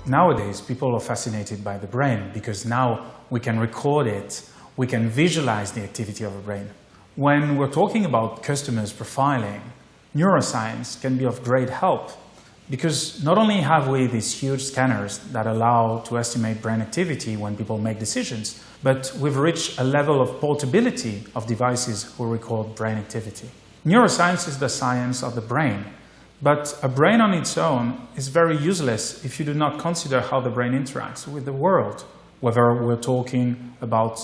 Nowadays, people are fascinated by the brain because now we can record it, we can visualize the activity of the brain. When we're talking about customers profiling, neuroscience can be of great help because not only have we these huge scanners that allow to estimate brain activity when people make decisions, but we've reached a level of portability of devices who record brain activity. Neuroscience is the science of the brain, but a brain on its own is very useless if you do not consider how the brain interacts with the world, whether we're talking about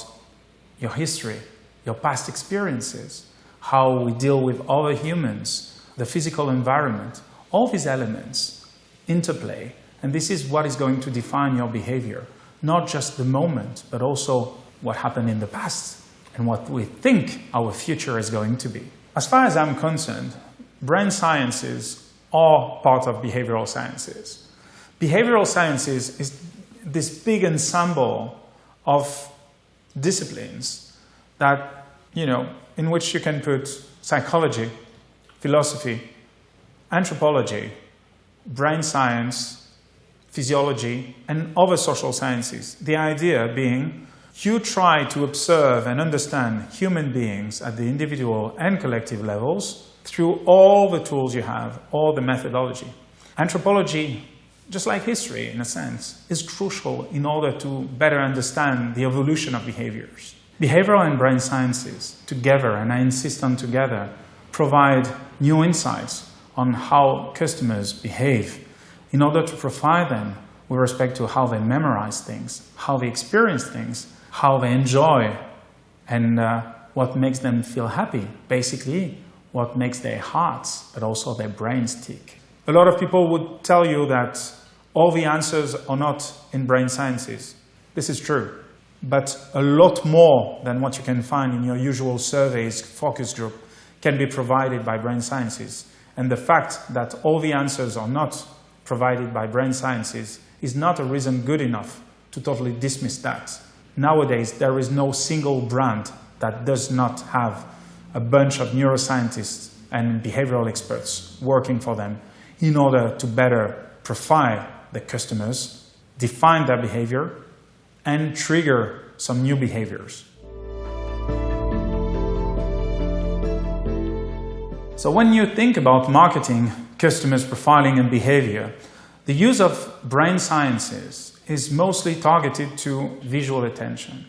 your history, your past experiences, how we deal with other humans, the physical environment. All these elements interplay, and this is what is going to define your behavior. Not just the moment, but also what happened in the past and what we think our future is going to be. As far as I'm concerned, brain sciences are part of behavioral sciences. Behavioral sciences is this big ensemble of disciplines that, in which you can put psychology, philosophy, anthropology, brain science, physiology, and other social sciences. The idea being you try to observe and understand human beings at the individual and collective levels through all the tools you have, all the methodology. Anthropology, just like history in a sense, is crucial in order to better understand the evolution of behaviors. Behavioral and brain sciences together, and I insist on together, provide new insights on how customers behave in order to profile them with respect to how they memorize things, how they experience things, how they enjoy, and what makes them feel happy. Basically, what makes their hearts, but also their brains tick. A lot of people would tell you that all the answers are not in brain sciences. This is true. But a lot more than what you can find in your usual surveys, focus group, can be provided by brain sciences. And the fact that all the answers are not provided by brain sciences is not a reason good enough to totally dismiss that. Nowadays, there is no single brand that does not have a bunch of neuroscientists and behavioral experts working for them in order to better profile the customers, define their behavior, and trigger some new behaviors. So when you think about marketing, customers profiling, and behavior, the use of brain sciences is mostly targeted to visual attention.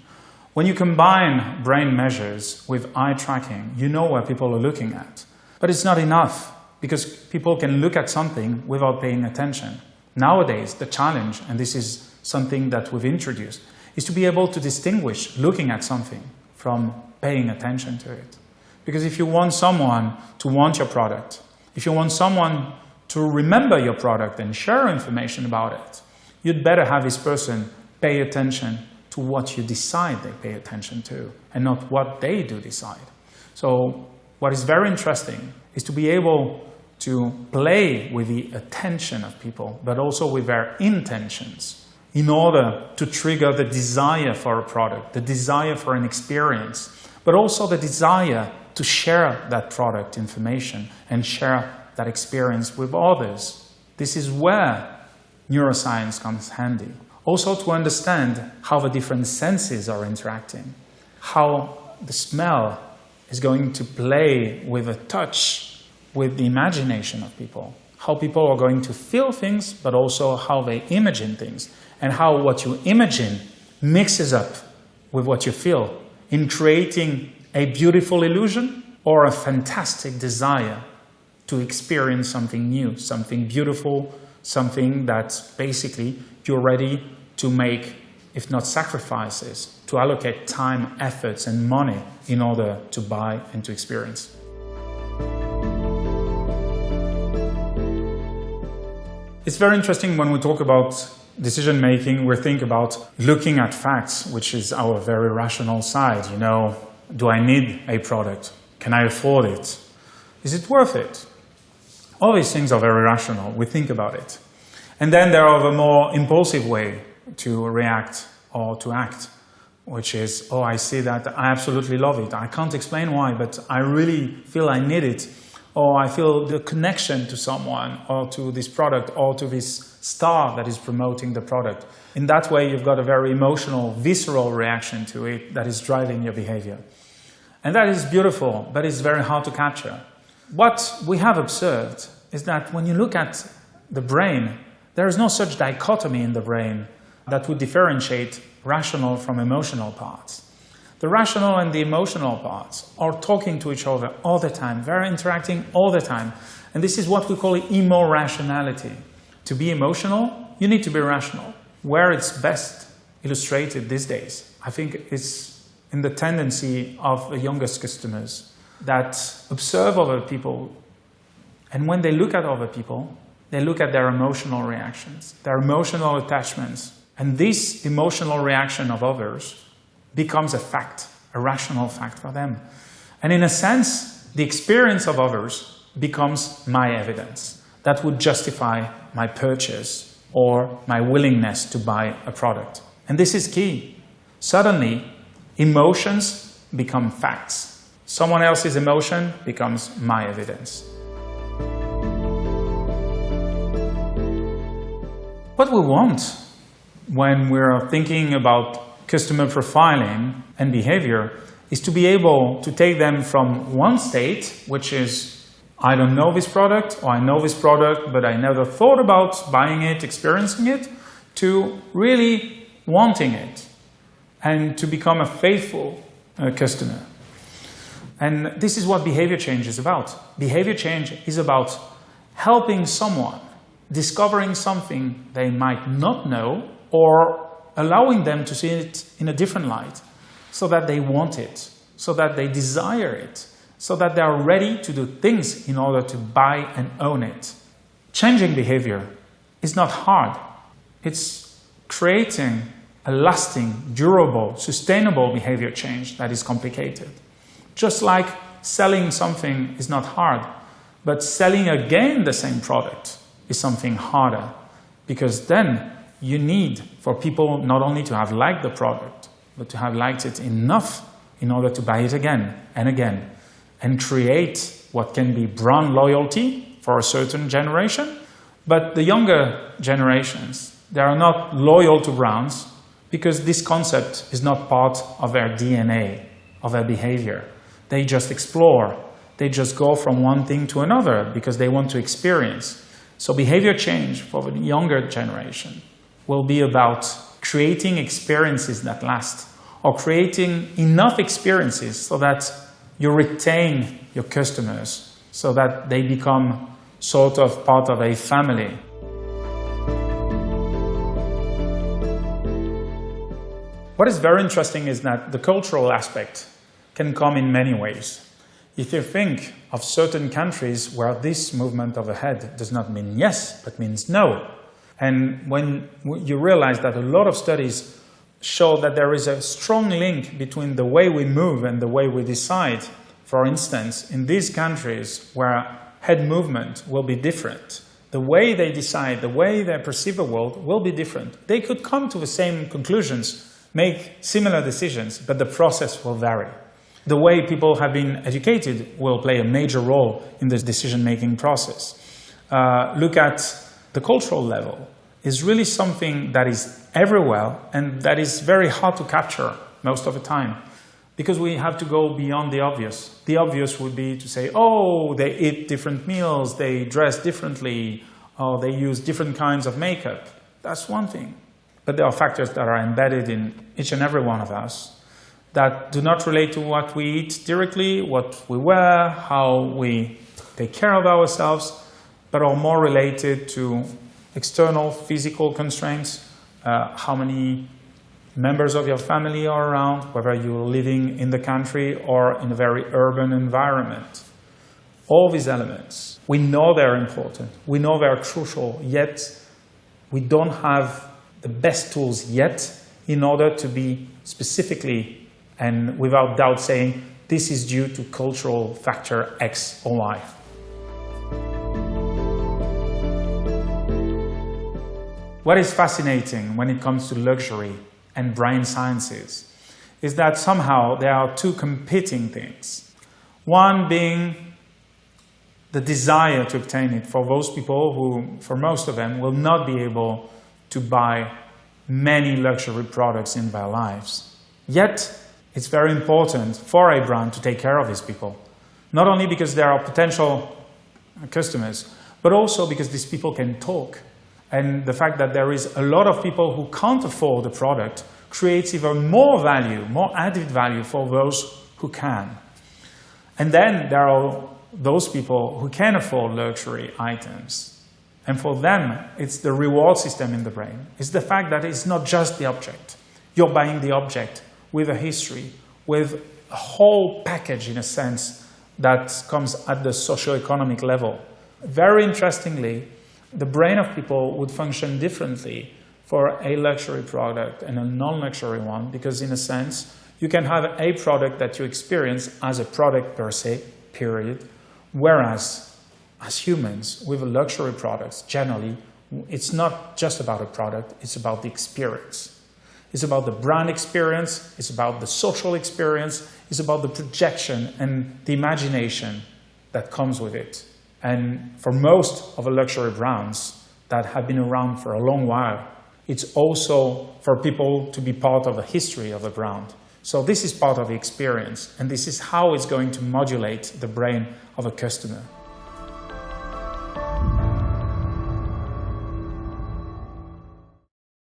When you combine brain measures with eye tracking, you know where people are looking at. But it's not enough, because people can look at something without paying attention. Nowadays, the challenge, and this is something that we've introduced, is to be able to distinguish looking at something from paying attention to it. Because if you want someone to want your product, if you want someone to remember your product and share information about it, you'd better have this person pay attention to what you decide they pay attention to, and not what they do decide. So what is very interesting is to be able to play with the attention of people, but also with their intentions, in order to trigger the desire for a product, the desire for an experience, but also the desire to share that product information and share that experience with others. This is where neuroscience comes handy. Also to understand how the different senses are interacting, how the smell is going to play with the touch, with the imagination of people, how people are going to feel things, but also how they imagine things, and how what you imagine mixes up with what you feel in creating a beautiful illusion or a fantastic desire to experience something new, something beautiful, something that basically you're ready to make, if not sacrifices, to allocate time, efforts, and money in order to buy and to experience. It's very interesting when we talk about decision-making, we think about looking at facts, which is our very rational side. Do I need a product? Can I afford it? Is it worth it? All these things are very rational. We think about it. And then there are the more impulsive way to react or to act, which is, oh, I see that, I absolutely love it. I can't explain why, but I really feel I need it. or I feel the connection to someone, or to this product, or to this star that is promoting the product. In that way, you've got a very emotional, visceral reaction to it that is driving your behavior. And that is beautiful, but it's very hard to capture. What we have observed is that when you look at the brain, there is no such dichotomy in the brain that would differentiate rational from emotional parts. The rational and the emotional parts are talking to each other all the time. They're interacting all the time. And this is what we call emorationality. To be emotional, you need to be rational. Where it's best illustrated these days, I think it's in the tendency of the youngest customers that observe other people. And when they look at other people, they look at their emotional reactions, their emotional attachments. And this emotional reaction of others becomes a fact, a rational fact for them. And in a sense, the experience of others becomes my evidence that would justify my purchase or my willingness to buy a product. And this is key. Suddenly, emotions become facts. Someone else's emotion becomes my evidence. What we want when we're thinking about customer profiling and behavior is to be able to take them from one state, which is, I don't know this product, or I know this product, but I never thought about buying it, experiencing it, to really wanting it and to become a faithful customer. And this is what behavior change is about. Behavior change is about helping someone discovering something they might not know, or allowing them to see it in a different light, so that they want it, so that they desire it, so that they are ready to do things in order to buy and own it. Changing behavior is not hard. It's creating a lasting, durable, sustainable behavior change that is complicated. Just like selling something is not hard, but selling again the same product is something harder, because then you need for people not only to have liked the product, but to have liked it enough in order to buy it again and again, and create what can be brand loyalty for a certain generation. But the younger generations, they are not loyal to brands because this concept is not part of their DNA, of their behavior. They just explore. They just go from one thing to another because they want to experience. So behavior change for the younger generation will be about creating experiences that last, or creating enough experiences so that you retain your customers, so that they become sort of part of a family. What is very interesting is that the cultural aspect can come in many ways. If you think of certain countries where this movement of the head does not mean yes, but means no, and when you realize that a lot of studies show that there is a strong link between the way we move and the way we decide, for instance, in these countries where head movement will be different, the way they decide, the way they perceive the world will be different. They could come to the same conclusions, make similar decisions, but the process will vary. The way people have been educated will play a major role in this decision-making process. Look at the cultural level. Is really something that is everywhere and that is very hard to capture most of the time, because we have to go beyond the obvious. The obvious would be to say, oh, they eat different meals, they dress differently, or they use different kinds of makeup. That's one thing. But there are factors that are embedded in each and every one of us that do not relate to what we eat directly, what we wear, how we take care of ourselves, but are more related to external physical constraints, how many members of your family are around, whether you're living in the country or in a very urban environment. All these elements, we know they're important, we know they're crucial, yet we don't have the best tools yet in order to be specifically and without doubt saying this is due to cultural factor X or Y. What is fascinating when it comes to luxury and brain sciences is that somehow there are two competing things. One being the desire to obtain it for those people who, for most of them, will not be able to buy many luxury products in their lives. Yet, it's very important for a brand to take care of these people. Not only because they are potential customers, but also because these people can talk. And the fact that there is a lot of people who can't afford the product creates even more value, more added value for those who can. And then there are those people who can afford luxury items. And for them, it's the reward system in the brain. It's the fact that it's not just the object. You're buying the object with a history, with a whole package, in a sense, that comes at the socioeconomic level. Very interestingly, the brain of people would function differently for a luxury product and a non-luxury one, because in a sense, you can have a product that you experience as a product per se, period, whereas as humans, with luxury products, generally, it's not just about a product, it's about the experience. It's about the brand experience, it's about the social experience, it's about the projection and the imagination that comes with it. And for most of the luxury brands that have been around for a long while, it's also for people to be part of the history of the brand. So this is part of the experience, and this is how it's going to modulate the brain of a customer.